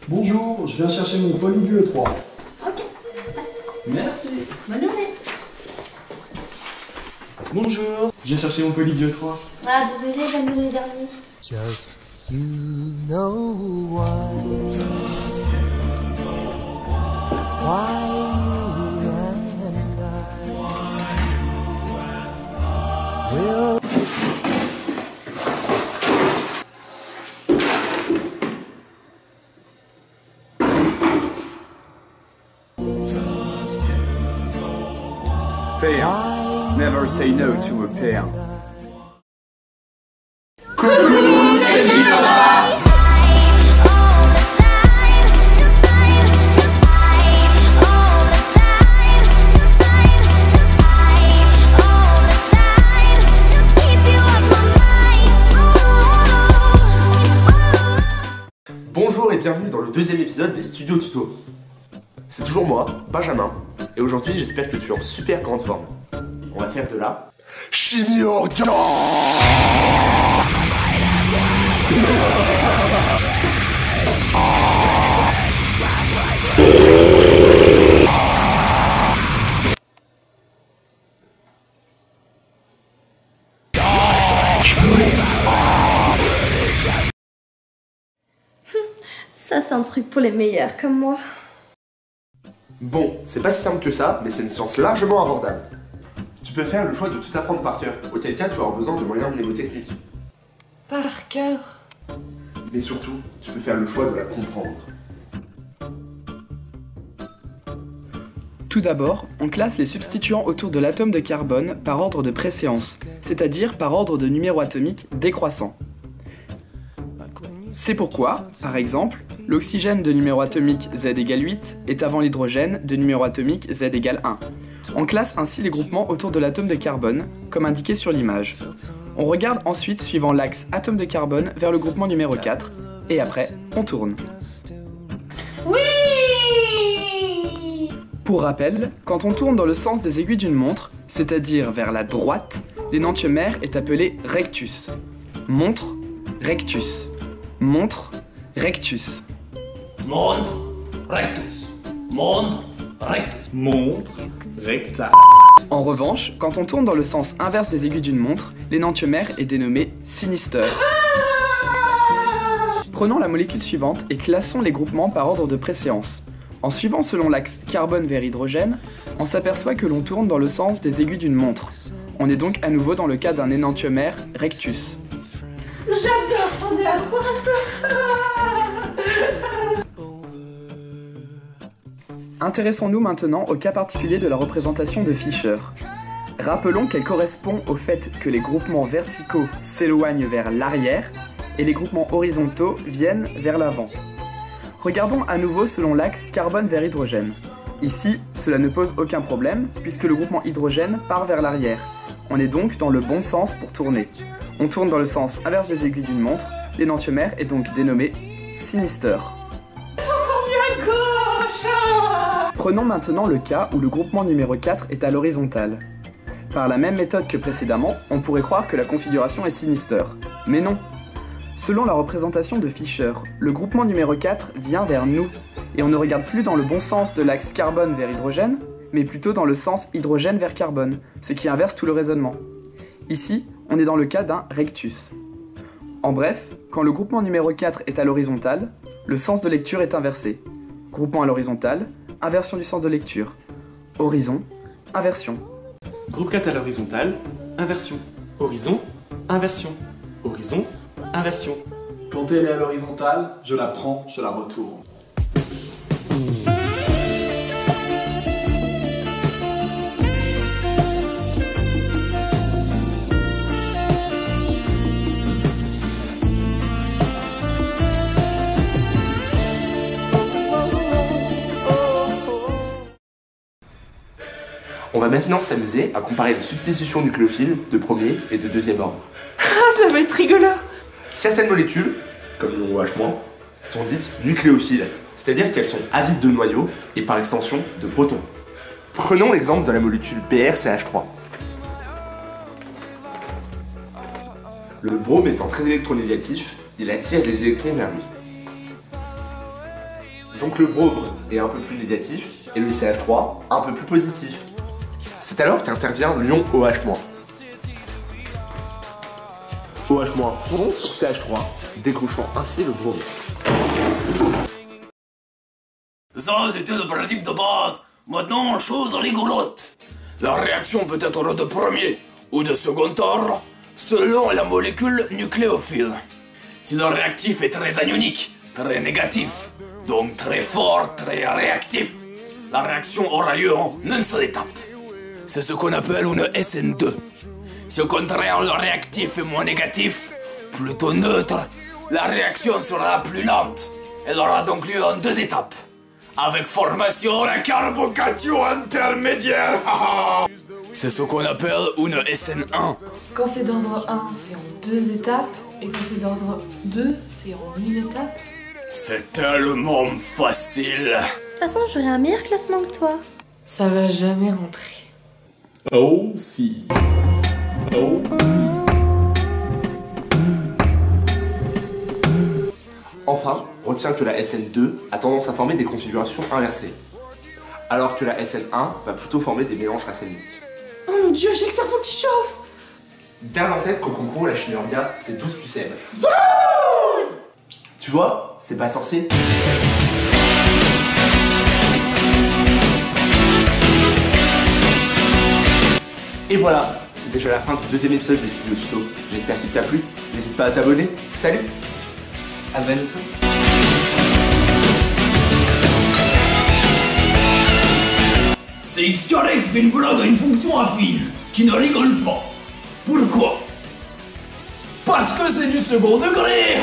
Bonjour, je viens chercher mon polygue 3. Ok. Merci. Bonne journée. Bonjour, je viens chercher mon polygue 3. Ah, désolé, j'ai annulé le dernier. Just you know why you and I will. P1. Never say no to a P1. Bonjour et bienvenue dans le deuxième épisode des Studios Tuto. C'est toujours moi, Benjamin, et aujourd'hui j'espère que tu es en super grande forme. On va faire de la chimie organique. Ça, c'est un truc pour les meilleurs comme moi. Bon, c'est pas si simple que ça, mais c'est une science largement abordable. Tu peux faire le choix de tout apprendre par cœur, auquel cas tu auras besoin de moyens mnémotechniques. Par cœur. Mais surtout, tu peux faire le choix de la comprendre. Tout d'abord, on classe les substituants autour de l'atome de carbone par ordre de préséance, c'est-à-dire par ordre de numéro atomique décroissant. C'est pourquoi, par exemple, l'oxygène de numéro atomique Z égale 8 est avant l'hydrogène de numéro atomique Z égale 1. On classe ainsi les groupements autour de l'atome de carbone, comme indiqué sur l'image. On regarde ensuite suivant l'axe atome de carbone vers le groupement numéro 4, et après, on tourne. Oui. Pour rappel, quand on tourne dans le sens des aiguilles d'une montre, c'est-à-dire vers la droite, l'énantiomère est appelé rectus. Montre, rectus. Montre, rectus. Montre, rectus. Montre, rectus. Montre, recta. En revanche, quand on tourne dans le sens inverse des aiguilles d'une montre, l'énantiomère est dénommé sinister. Prenons la molécule suivante et classons les groupements par ordre de préséance. En suivant selon l'axe carbone vers hydrogène, on s'aperçoit que l'on tourne dans le sens des aiguilles d'une montre. On est donc à nouveau dans le cas d'un énantiomère rectus. J'adore tourner à droite. Intéressons-nous maintenant au cas particulier de la représentation de Fischer. Rappelons qu'elle correspond au fait que les groupements verticaux s'éloignent vers l'arrière et les groupements horizontaux viennent vers l'avant. Regardons à nouveau selon l'axe carbone vers hydrogène. Ici, cela ne pose aucun problème puisque le groupement hydrogène part vers l'arrière. On est donc dans le bon sens pour tourner. On tourne dans le sens inverse des aiguilles d'une montre, l'énantiomère est donc dénommé sinister. Prenons maintenant le cas où le groupement numéro 4 est à l'horizontale. Par la même méthode que précédemment, on pourrait croire que la configuration est sinister. Mais non. Selon la représentation de Fischer, le groupement numéro 4 vient vers nous, et on ne regarde plus dans le bon sens de l'axe carbone vers hydrogène, mais plutôt dans le sens hydrogène vers carbone, ce qui inverse tout le raisonnement. Ici, on est dans le cas d'un rectus. En bref, quand le groupement numéro 4 est à l'horizontale, le sens de lecture est inversé. Groupement à l'horizontale, inversion du sens de lecture. Horizon, inversion. Groupe 4 à l'horizontale, inversion. Horizon, inversion. Horizon, inversion. Quand elle est à l'horizontale, je la prends, je la retourne. On va maintenant s'amuser à comparer les substitutions nucléophiles de premier et de deuxième ordre. Ah, ça va être rigolo. Certaines molécules, comme le OH-, sont dites nucléophiles, c'est-à-dire qu'elles sont avides de noyaux et par extension de protons. Prenons l'exemple de la molécule BrCH3. Le brome étant très électronégatif, il attire les électrons vers lui. Donc le brome est un peu plus négatif et le CH3 un peu plus positif. C'est alors qu'intervient l'ion OH-. OH- fond sur CH3, décrochant ainsi le brome. Ça, c'était le principe de base. Maintenant, chose rigolote. La réaction peut être de premier ou de second ordre selon la molécule nucléophile. Si le réactif est très anionique, très négatif, donc très fort, très réactif, la réaction aura lieu en une seule étape. C'est ce qu'on appelle une SN2. Si au contraire le réactif est moins négatif, plutôt neutre, la réaction sera plus lente. Elle aura donc lieu en 2 étapes, avec formation d'un carbocation intermédiaire. C'est ce qu'on appelle une SN1. Quand c'est d'ordre 1, c'est en 2 étapes. Et quand c'est d'ordre 2, c'est en 1 étape. C'est tellement facile. De toute façon, j'aurai un meilleur classement que toi. Ça va jamais rentrer. Oh si. Oh si. Enfin, retiens que la SN2 a tendance à former des configurations inversées, alors que la SN1 va plutôt former des mélanges racémiques. Oh mon dieu, j'ai le cerveau qui chauffe. Garde en tête qu'au concours, la chimie organique, c'est 12 + M. Tu vois, c'est pas sorcier. Et voilà, c'est déjà la fin du 2e épisode des Studios Tuto. J'espère qu'il t'a plu. N'hésite pas à t'abonner. Salut! À bientôt. C'est X-Carré qui fait une blague à une fonction affine, qui ne rigole pas. Pourquoi? Parce que c'est du second degré.